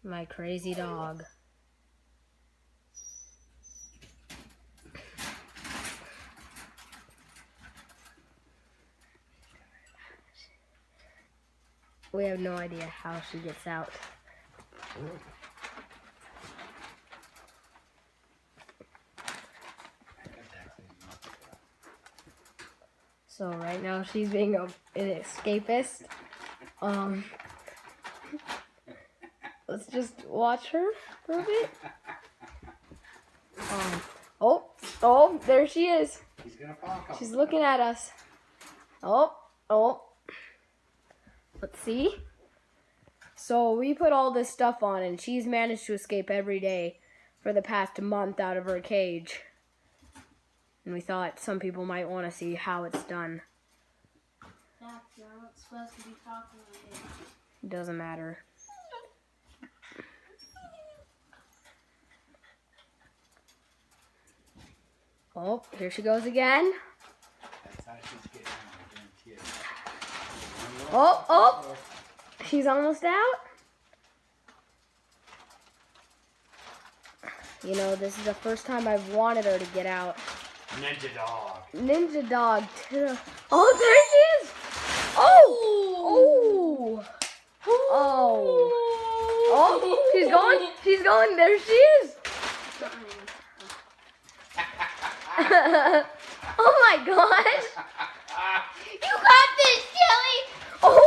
My crazy dog. We have no idea how she gets out. So right now she's being an escapist. Let's just watch her for a bit. Oh, there she is. He's gonna fall. She's looking at us. Oh. Let's see. So we put all this stuff on, and she's managed to escape every day for the past month out of her cage. And we thought some people might want to see how it's done. Dad, you're not supposed to be talking like this. It doesn't matter. Oh, here she goes again. That's how she's getting out, I guarantee it. Oh, she's almost out. You know, this is the first time I've wanted her to get out. Ninja dog. Ninja dog. Oh, there she is. Oh. She's going. There she is. Oh my gosh. You got this, Kelly! Oh.